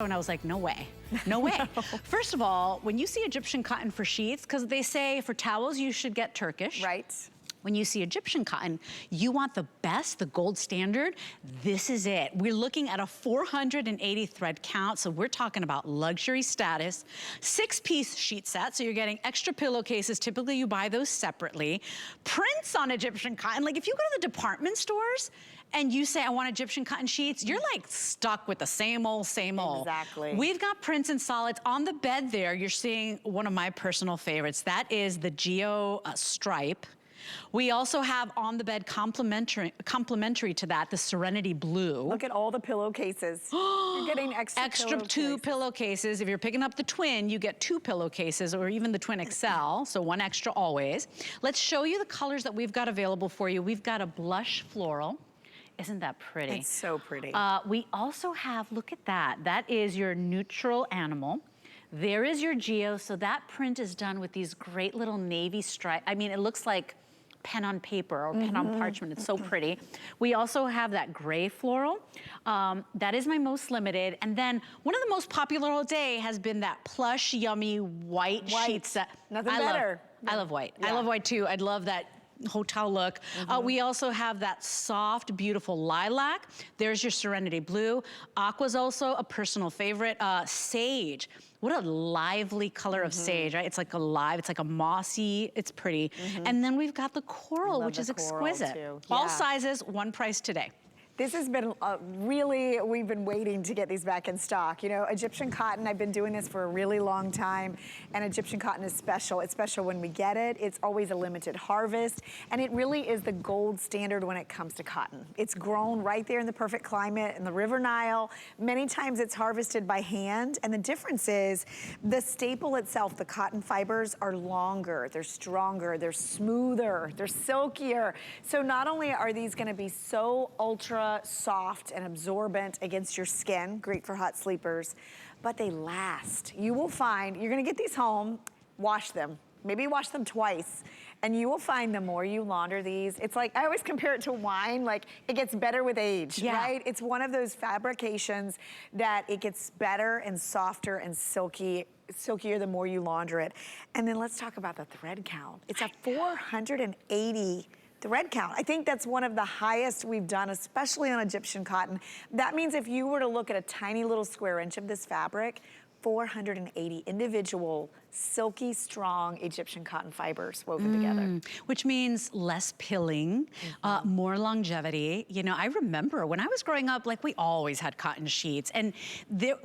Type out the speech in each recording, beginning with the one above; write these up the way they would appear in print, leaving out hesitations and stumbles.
And I was like, no way, no way. No. First of all, when you see Egyptian cotton for sheets, because they say for towels, you should get Turkish. Right. When you see Egyptian cotton, you want the best, the gold standard. This is it. We're looking at a 480 thread count, so we're talking about luxury status. 6-piece sheet set, so you're getting extra pillowcases. Typically, you buy those separately. Prints on Egyptian cotton. Like, if you go to the department stores and you say, I want Egyptian cotton sheets, you're like stuck with the same old, same old. Exactly. We've got prints and solids. On the bed there, you're seeing one of my personal favorites. That is the Geo stripe. We also have on the bed complementary to that, the Serenity Blue. Look at all the pillowcases. You're getting extra two pillowcases. If you're picking up the twin, you get 2 pillowcases, or even the twin XL, so 1 extra always. Let's show you the colors that we've got available for you. We've got a blush floral. Isn't that pretty? It's so pretty. We also have, look at that. That is your neutral animal. There is your Geo, so that print is done with these great little navy stripes. I mean, it looks like pen on paper or pen on parchment. It's so pretty. We also have that gray floral. That is my most limited. And then one of the most popular all day has been that plush, yummy white sheet set. Nothing better. I love white. Yeah. I love white too. I'd love that hotel look. We also have that soft, beautiful lilac. There's your Serenity Blue. Aqua's also a personal favorite. Sage. What a lively color of sage, right? It's like alive, it's like a mossy, it's pretty. And then we've got the coral, which is exquisite. Too. All Yeah. sizes, one price today. This has been really, we've been waiting to get these back in stock. You know, Egyptian cotton, I've been doing this for a really long time, and Egyptian cotton is special. It's special when we get it. It's always a limited harvest, and it really is the gold standard when it comes to cotton. It's grown right there in the perfect climate in the River Nile. Many times it's harvested by hand, and the difference is the staple itself, the cotton fibers are longer, they're stronger, they're smoother, they're silkier. So not only are these gonna be so ultra soft and absorbent against your skin, great for hot sleepers, but they last. You will find, you're gonna get these home, wash them, maybe wash them twice, and you will find the more you launder these, it's like, I always compare it to wine, like it gets better with age, right? It's one of those fabrications that it gets better and softer and silkier the more you launder it. And then let's talk about the thread count. It's a 480 thread count. I think that's one of the highest we've done, especially on Egyptian cotton. That means if you were to look at a tiny little square inch of this fabric, 480 individual, silky, strong Egyptian cotton fibers woven together. Which means less pilling, more longevity. You know, I remember when I was growing up, like we always had cotton sheets. And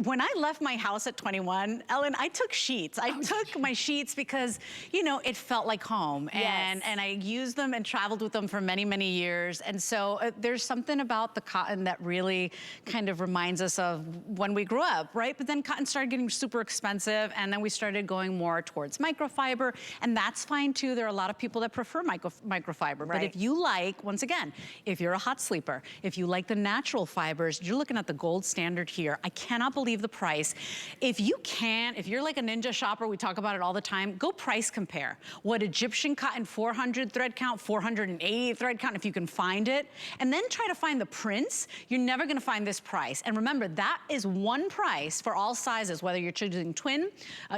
when I left my house at 21, Ellen, I took sheets. I took my sheets because, you know, it felt like home. And I used them and traveled with them for many, many years. And so there's something about the cotton that really kind of reminds us of when we grew up, right? But then cotton started getting super expensive, and then we started going more towards microfiber, and that's fine too. There are a lot of people that prefer microfiber, but if you like, once again, if you're a hot sleeper, if you like the natural fibers, you're looking at the gold standard here. I cannot believe the price. If you're like a ninja shopper, we talk about it all the time, go price compare. What Egyptian cotton 400 thread count, 480 thread count, if you can find it, and then try to find the prints, you're never gonna find this price. And remember, that is one price for all sizes, whether you're choosing twin,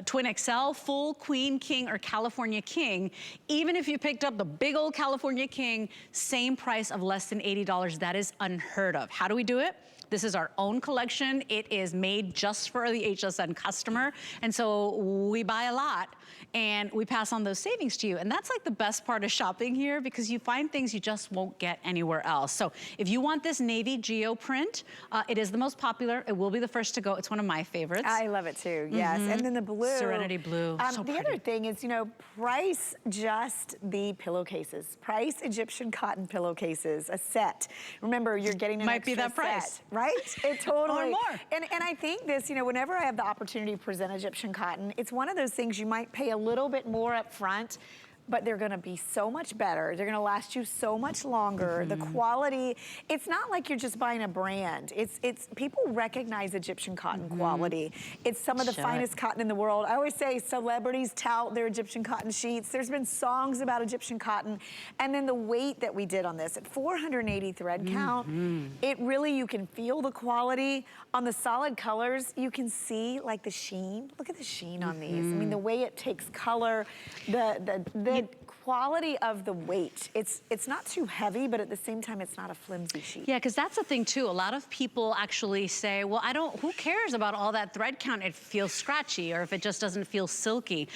twin XL, full, queen, king, or California king. Even if you picked up the big old California king, same price of less than $80. That is unheard of. How do we do it? This is our own collection. It is made just for the HSN customer. And so we buy a lot and we pass on those savings to you. And that's like the best part of shopping here, because you find things you just won't get anywhere else. So if you want this navy Geo print, it is the most popular. It will be the first to go. It's one of my favorites. I love it too, yes. And then the blue. Serenity Blue, so the pretty. other thing is, you know, price just the pillowcases. Price Egyptian cotton pillowcases, a set. Remember, you're getting an Might be extra that price. set, right? It totally. Or more. And I think this, you know, whenever I have the opportunity to present Egyptian cotton, it's one of those things you might pay a little bit more up front, but they're gonna be so much better. They're gonna last you so much longer. The quality, it's not like you're just buying a brand. It's people recognize Egyptian cotton quality. It's some of the finest cotton in the world. I always say celebrities tout their Egyptian cotton sheets. There's been songs about Egyptian cotton. And then the weight that we did on this, at 480 thread count, it really, you can feel the quality. On the solid colors, you can see like the sheen. Look at the sheen on these. I mean, the way it takes color, the quality of the weight. It's not too heavy, but at the same time, it's not a flimsy sheet. Yeah, because that's the thing too. A lot of people actually say, well, who cares about all that thread count? It feels scratchy, or if it just doesn't feel silky.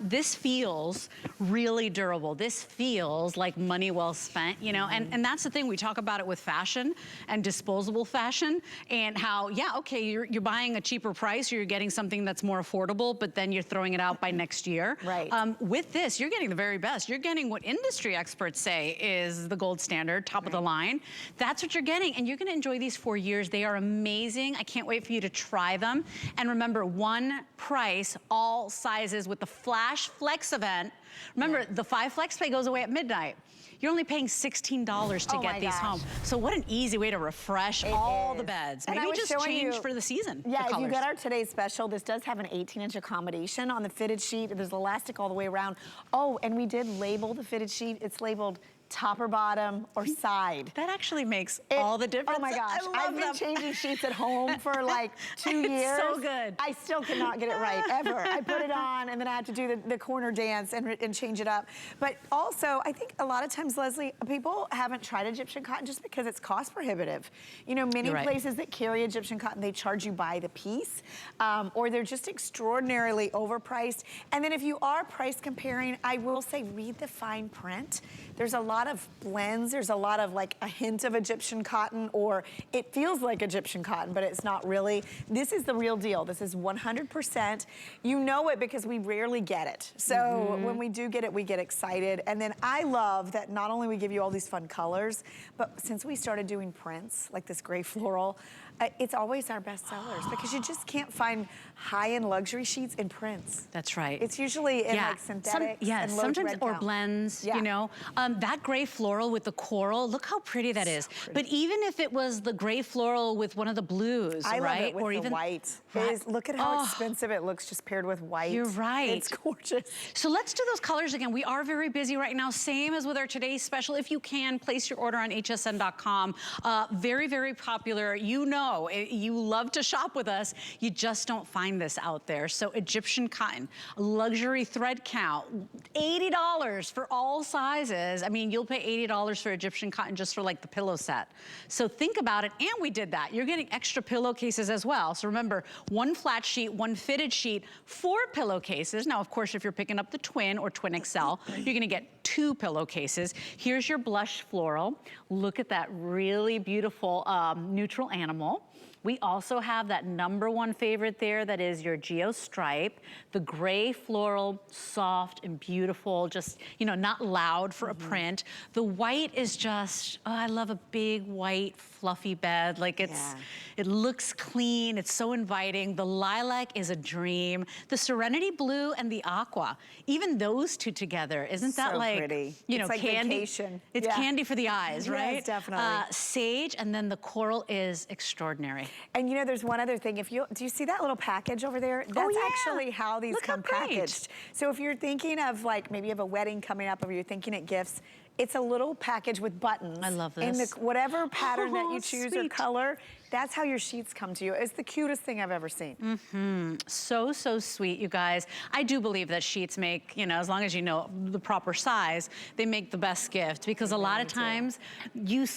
This feels really durable. This feels like money well spent, you know, and that's the thing. We talk about it with fashion and disposable fashion, and how, yeah, okay, you're buying a cheaper price, or you're getting something that's more affordable, but then you're throwing it out by next year. Right. With this, you're getting the very best. You're getting what industry experts say is the gold standard, top of the line. That's what you're getting, and you're gonna enjoy these for years. They are amazing. I can't wait for you to try them. And remember, one price, all sizes, with the Flash Flex event. Remember, the 5 Flex Pay goes away at midnight. You're only paying $16 to get these home. So what an easy way to refresh all the beds. And maybe just change for the season. Yeah, if you get our today's special, this does have an 18-inch accommodation on the fitted sheet. There's elastic all the way around. Oh, and we did label the fitted sheet. It's labeled top or bottom or side. That actually makes all the difference. Oh my gosh, I've been changing sheets at home for like 2 years. So good. I still cannot get it right, ever. I put it on and then I have to do the corner dance and change it up. But also, I think a lot of times, Leslie, people haven't tried Egyptian cotton just because it's cost prohibitive. You know, many places that carry Egyptian cotton, they charge you by the piece, or they're just extraordinarily overpriced. And then if you are price comparing, I will say, read the fine print. There's a lot of blends. There's a lot of like a hint of Egyptian cotton, or it feels like Egyptian cotton, but it's not really. This is the real deal. This is 100%. You know it because we rarely get it. So when we do get it, we get excited. And then I love that not only we give you all these fun colors, but since we started doing prints, like this gray floral, it's always our best sellers because you just can't find high-end luxury sheets in prints. That's right. It's usually in like synthetics and low sometimes thread or count. blends, you know. That gray floral with the coral, look how pretty that is. But even if it was the gray floral with one of the blues, I love it with or the even white. Look at how expensive it looks just paired with white. You're right. It's gorgeous. So let's do those colors again. We are very busy right now, same as with our today's special. If you can, place your order on hsn.com. Very, very popular. You know, you love to shop with us. You just don't find this out there. So Egyptian cotton, luxury thread count, $80 for all sizes. I mean, you'll pay $80 for Egyptian cotton just for like the pillow set. So think about it, and we did that. You're getting extra pillowcases as well. So remember, one flat sheet, one fitted sheet, 4 pillowcases. Now, of course, if you're picking up the twin or twin XL, you're gonna get 2 pillowcases. Here's your blush floral. Look at that really beautiful neutral animal. We also have that #1 favorite there, that is your Geo Stripe. The gray floral, soft and beautiful, just, you know, not loud for a print. The white is just, oh, I love a big white fluffy bed. Like it looks clean, it's so inviting. The lilac is a dream. The Serenity Blue and the Aqua, even those two together, isn't that so like, pretty. you know, It's like candy? Vacation. It's candy for the eyes, right? Yes, definitely. Sage, and then the coral is extraordinary. And you know, there's one other thing. Do you see that little package over there? That's actually how these come packaged. So if you're thinking of like, maybe you have a wedding coming up, or you're thinking of gifts, it's a little package with buttons. I love this. In the, whatever pattern that you choose or sweet. color, that's how your sheets come to you. It's the cutest thing I've ever seen. So, so sweet, you guys. I do believe that sheets make, you know, as long as you know the proper size, they make the best gift, because a lot of times you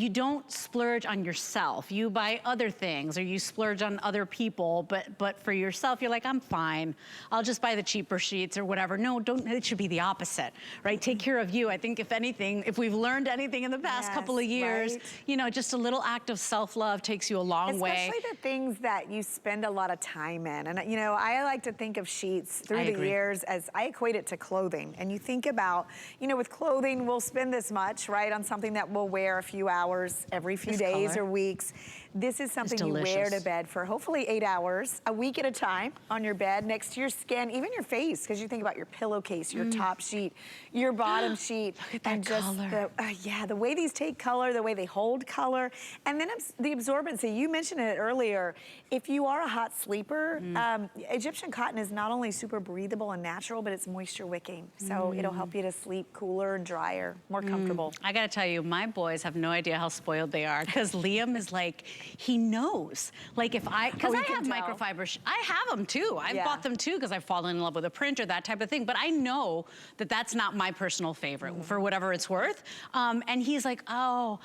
don't splurge on yourself. You buy other things, or you splurge on other people, but for yourself, you're like, I'm fine. I'll just buy the cheaper sheets or whatever. No, don't. It should be the opposite, right? Take care of you. I think if anything, if we've learned anything in the past couple of years, you know, just a little act of self-love takes you a long way. Especially the things that you spend a lot of time in. And you know, I like to think of sheets through the years as, I equate it to clothing. And you think about, you know, with clothing, we'll spend this much, right, on something that we'll wear a few hours every few days or weeks. This is something you wear to bed for hopefully 8 hours, a week at a time on your bed, next to your skin, even your face, because you think about your pillowcase, your top sheet, your bottom sheet. Look at that and just color. the way these take color, the way they hold color, and then the absorbency. You mentioned it earlier. If you are a hot sleeper, Egyptian cotton is not only super breathable and natural, but it's moisture wicking. So it'll help you to sleep cooler and drier, more comfortable. I gotta tell you, my boys have no idea how spoiled they are, because Liam is like, he knows. Like because I have microfiber, I have them too. I've bought them too, because I've fallen in love with a print or that type of thing, but I know that that's not my personal favorite, for whatever it's worth. And he's like, oh,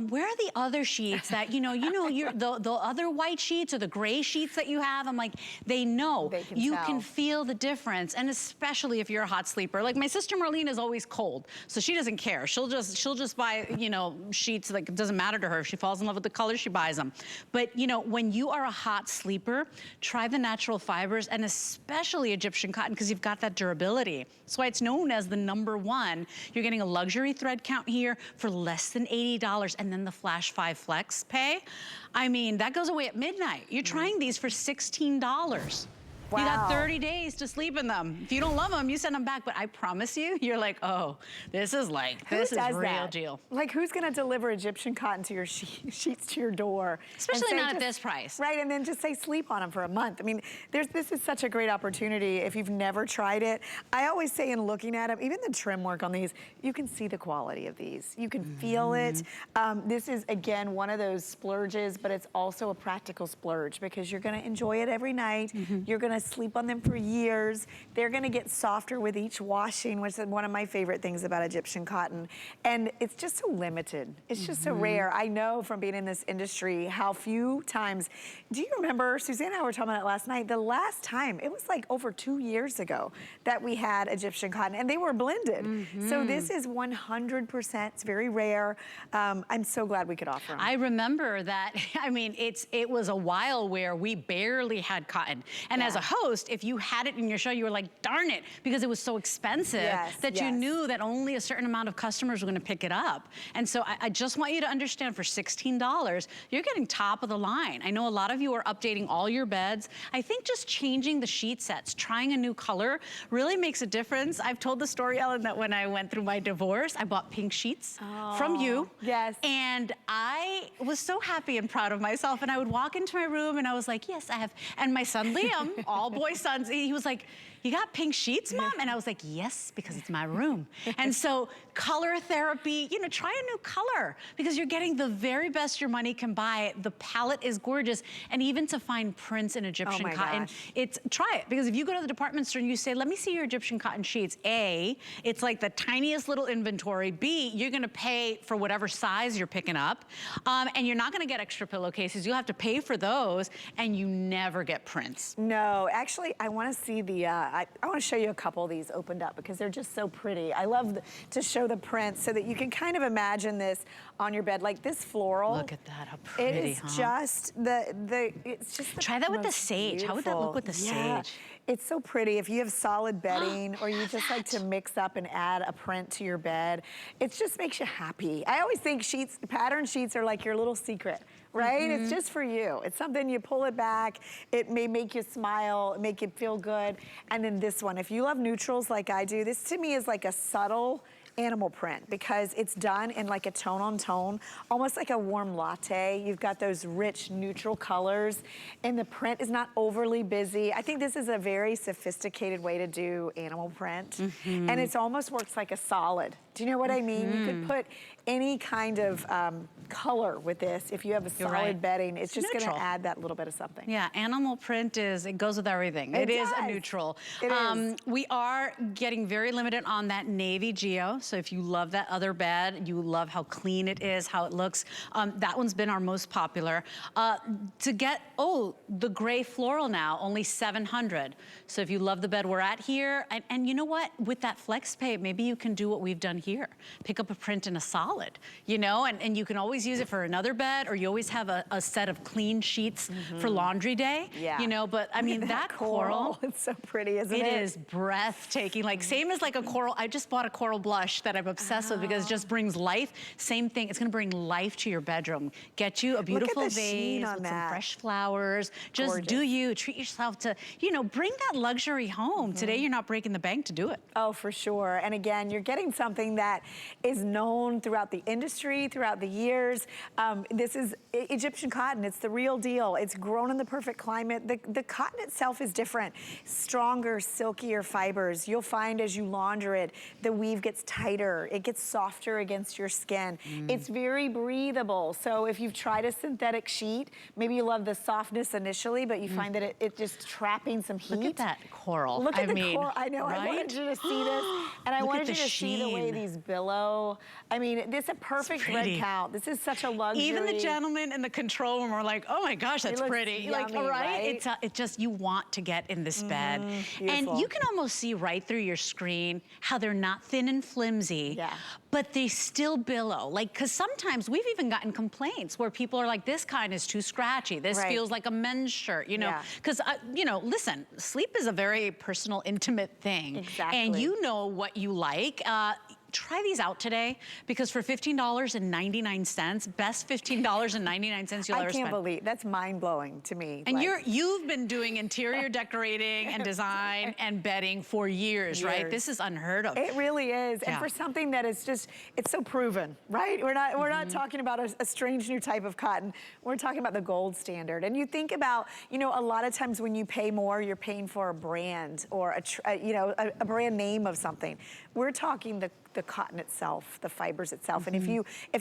where are the other sheets that, the other white sheets or the gray sheets that you have? I'm like, they know. You can feel the difference, and especially if you're a hot sleeper. Like my sister Marlene is always cold, so she doesn't care. She'll just buy, sheets. Like, it doesn't matter to her. If she falls in love with the color, she buys them. But when you are a hot sleeper, try the natural fibers, and especially Egyptian cotton, because you've got that durability. That's why it's known as the #1. You're getting a luxury thread count here for less than $80, and then the Flash 5 Flex pay. I mean, that goes away at midnight. You're trying these for $16. Wow. You got 30 days to sleep in them. If you don't love them, you send them back. But I promise you, you're like, oh, this is real deal. Like, who's gonna deliver Egyptian cotton to your sheets to your door? Especially not at this price. Right, and then just say sleep on them for a month. I mean, this is such a great opportunity if you've never tried it. I always say in looking at them, even the trim work on these, you can see the quality of these. You can feel it. This is, again, one of those splurges, but it's also a practical splurge, because you're gonna enjoy it every night. You're gonna sleep on them for years. They're gonna get softer with each washing, which is one of my favorite things about Egyptian cotton. And it's just so limited. It's just so rare. I know from being in this industry how few times, do you remember, Suzanne and I were talking about it last night, the last time, it was like over 2 years ago that we had Egyptian cotton, and they were blended. So this is 100%, it's very rare. I'm so glad we could offer them. I remember that, I mean, it was a while where we barely had cotton. And as a host, if you had it in your show, you were like, darn it, because it was so expensive that you knew that only a certain amount of customers were gonna pick it up. And so I just want you to understand, for $16, you're getting top of the line. I know a lot of you are updating all your beds. I think just changing the sheet sets, trying a new color, really makes a difference. I've told the story, Ellen, that when I went through my divorce, I bought pink sheets from you. Yes. And I was so happy and proud of myself. And I would walk into my room and I was like, yes, I have. And my son, Liam, all boy sons, he was like, you got pink sheets, Mom? And I was like, yes, because it's my room. And so color therapy, try a new color, because you're getting the very best your money can buy. The palette is gorgeous. And even to find prints in Egyptian cotton, try it. Because if you go to the department store and you say, let me see your Egyptian cotton sheets, A, it's like the tiniest little inventory. B, you're gonna pay for whatever size you're picking up. And you're not gonna get extra pillowcases. You'll have to pay for those, and you never get prints. No, actually, I wanna see I wanna show you a couple of these opened up, because they're just so pretty. I love to show the prints so that you can kind of imagine this on your bed, like this floral. Look at that, how pretty, It is just it's just the Try that with the sage. Beautiful. How would that look with the sage? It's so pretty. If you have solid bedding, or you just like to mix up and add a print to your bed, it just makes you happy. I always think pattern sheets are like your little secret, right? It's just for you. It's something, you pull it back, it may make you smile, make you feel good. And then this one, if you love neutrals like I do, this to me is like a subtle animal print, because it's done in like a tone on tone, almost like a warm latte. You've got those rich neutral colors, and the print is not overly busy. I think this is a very sophisticated way to do animal print, and it almost works like a solid. Do you know what I mean? You could put any kind of color with this. If you have a solid bedding, it's just gonna add that little bit of something. Yeah, animal print it goes with everything. It is a neutral. It is. We are getting very limited on that navy geo. So if you love that other bed, you love how clean it is, how it looks, that one's been our most popular. To get, the gray floral now, only $700. So if you love the bed we're at here, and you know what? With that flex pay, maybe you can do what we've done here. here. Pick up a print in a solid, you know, and you can always use it for another bed, or you always have a set of clean sheets for laundry day, you know, but I mean, that coral. It's so pretty, isn't it? It is breathtaking. Like, same as like a coral. I just bought a coral blush that I'm obsessed with because it just brings life. Same thing, it's gonna bring life to your bedroom. Get you a beautiful vase with some fresh flowers. Just do you, treat yourself to, you know, bring that luxury home. Today, you're not breaking the bank to do it. Oh, for sure. And again, you're getting something that is known throughout the industry, throughout the years. This is Egyptian cotton. It's the real deal. It's grown in the perfect climate. The cotton itself is different. Stronger, silkier fibers. You'll find as you launder it, the weave gets tighter. It gets softer against your skin. It's very breathable. So if you've tried a synthetic sheet, maybe you love the softness initially, but you find that it's just trapping some heat. Look at that coral. Look at the coral. I know. Right? I wanted you to see this, and I wanted you to see the way these billow. I mean, this is a perfect thread count. This is such a luxury. Even the gentlemen in the control room are like, oh my gosh, that's pretty. Yummy, like, right? It just, you want to get in this bed. And you can almost see right through your screen how they're not thin and flimsy, but they still billow. Like, because sometimes we've even gotten complaints where people are like, this kind is too scratchy. This feels like a men's shirt, you know? Because, you know, listen, sleep is a very personal, intimate thing. Exactly. And you know what you like. Try these out today, because for $15.99, best $15.99 you'll ever spend. I can't believe, that's mind-blowing to me. And you've been doing interior decorating and design and bedding for years, right? This is unheard of. It really is. And for something that is just, it's so proven, right? We're not talking about a strange new type of cotton. We're talking about the gold standard. And you think about, you know, a lot of times when you pay more, you're paying for a brand or a brand name of something. We're talking the cotton itself, the fibers itself. And if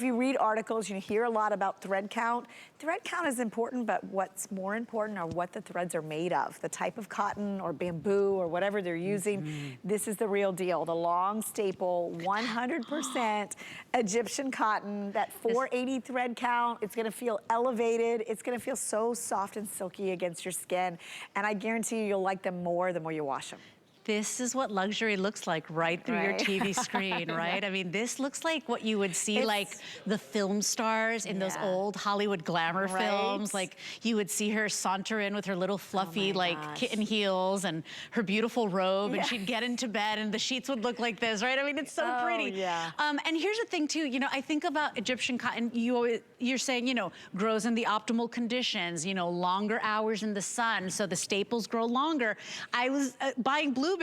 you read articles, you hear a lot about thread count. Thread count is important, but what's more important are what the threads are made of. The type of cotton or bamboo or whatever they're using. This is the real deal. The long staple, 100% Egyptian cotton, that 480 thread count. It's gonna feel elevated. It's gonna feel so soft and silky against your skin. And I guarantee you'll like them more the more you wash them. This is what luxury looks like right through your TV screen, right? I mean, this looks like what you would see like the film stars in those old Hollywood glamour films. Like, you would see her saunter in with her little fluffy kitten heels and her beautiful robe, and she'd get into bed and the sheets would look like this, right? I mean, it's so pretty. And here's the thing too, you know, I think about Egyptian cotton, you're saying, you know, grows in the optimal conditions, you know, longer hours in the sun, so the staples grow longer. I was buying blueberries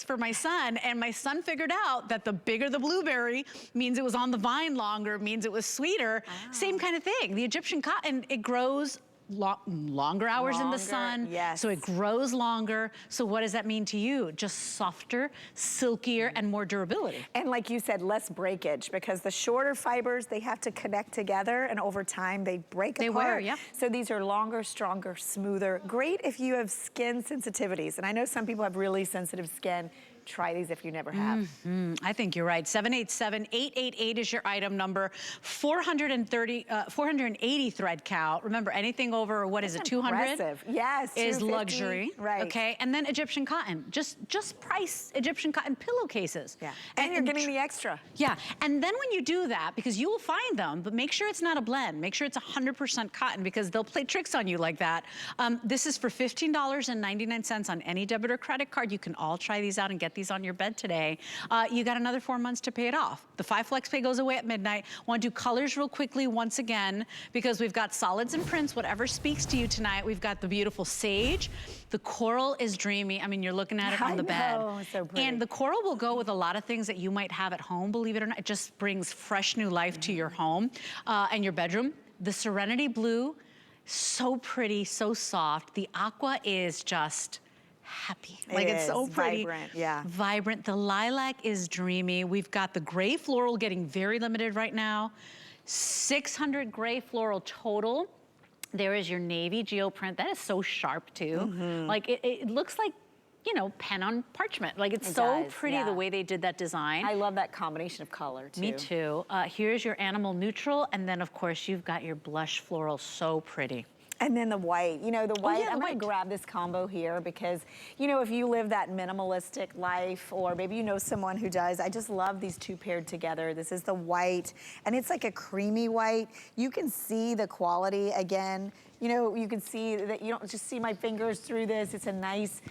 for my son, and my son figured out that the bigger the blueberry means it was on the vine longer, means it was sweeter. Same kind of thing. The Egyptian cotton, it grows longer hours in the sun, so it grows longer. So what does that mean to you? Just softer, silkier, and more durability. And like you said, less breakage, because the shorter fibers, they have to connect together, and over time they break apart. They wear, yeah. So these are longer, stronger, smoother. Great if you have skin sensitivities. And I know some people have really sensitive skin. Try these if you never have. I think you're right. 787-888 is your item number. 480 thread count. Remember, anything over, what is it, 200? Impressive. Yes, is luxury. Right. Okay, and then Egyptian cotton. Just price Egyptian cotton pillowcases. Yeah, and you're getting the extra. Yeah, and then when you do that, because you will find them, but make sure it's not a blend. Make sure it's 100% cotton, because they'll play tricks on you like that. This is for $15.99 on any debit or credit card. You can all try these out and get these on your bed today. You got another 4 months to pay it off. The 5 flex pay goes away at midnight. Want to do colors real quickly once again, because we've got solids and prints, whatever speaks to you tonight. We've got the beautiful sage. The coral is dreamy. I mean, you're looking at it on the bed. So pretty. And the coral will go with a lot of things that you might have at home, believe it or not. It just brings fresh new life to your home and your bedroom. The Serenity Blue, so pretty, so soft. The aqua is just happy. Like, it's so pretty. Vibrant, yeah. Vibrant. The lilac is dreamy. We've got the gray floral getting very limited right now. 600 gray floral total. There is your navy geoprint. That is so sharp too. Like, it looks like, you know, pen on parchment. Like, it's so pretty the way they did that design. I love that combination of color too. Me too. Here's your animal neutral, and then of course you've got your blush floral, so pretty. And then the white, you know, the white, yeah, I'm gonna white. grab this combo here because, you know, if you live that minimalistic life or maybe you know someone who does, I just love these two paired together. This is the white and it's like a creamy white. You can see the quality again. You know, you can see that you don't just see my fingers through this. It's a nice,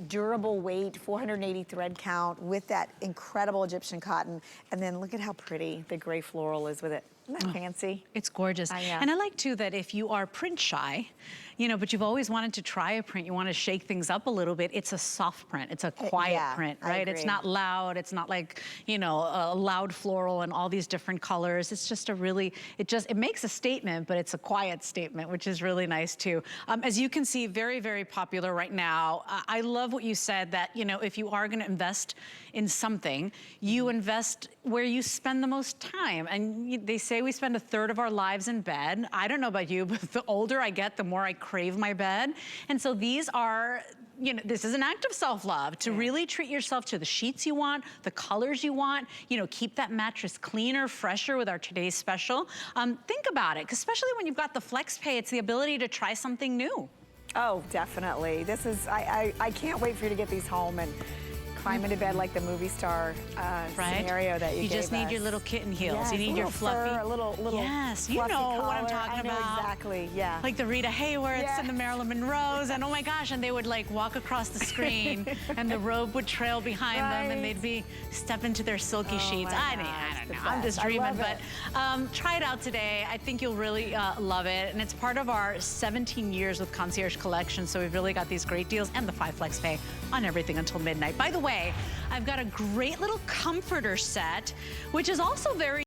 durable weight, 480 thread count with that incredible Egyptian cotton. And then look at how pretty the gray floral is with it. Isn't that fancy? It's gorgeous. And I like too that if you are print shy, you know, but you've always wanted to try a print, you want to shake things up a little bit, it's a soft print. It's a quiet print, right? It's not loud. It's not like, you know, a loud floral and all these different colors. It's just a really, it makes a statement, but it's a quiet statement, which is really nice too. As you can see, very, very popular right now. I love what you said that, you know, if you are going to invest in something, you invest where you spend the most time. And they say we spend 1/3 of our lives in bed. I don't know about you, but the older I get, the more I crave my bed. And so these are, you know, this is an act of self-love to really treat yourself to the sheets you want, the colors you want, you know, keep that mattress cleaner, fresher with our today's special. Think about it, 'cause especially when you've got the flex pay, it's the ability to try something new. Oh, definitely. This is, I can't wait for you to get these home and climb into bed like the movie star scenario that you gave just need us. your little kitten heels. Yes, you need your fluffy. Fur, a little yes, you fluffy know what I'm collar. talking I know about. exactly, yeah. Like the Rita Hayworths Yeah. and the Marilyn Monroes, and oh my gosh, and they would like walk across the screen and the robe would trail behind them and they'd be step into their silky sheets. I don't know, I'm just dreaming, but try it out today. I think you'll really love it, and it's part of our 17 years with Concierge collection, so we've really got these great deals and the 5 flex pay on everything until midnight. By the way, I've got a great little comforter set, which is also very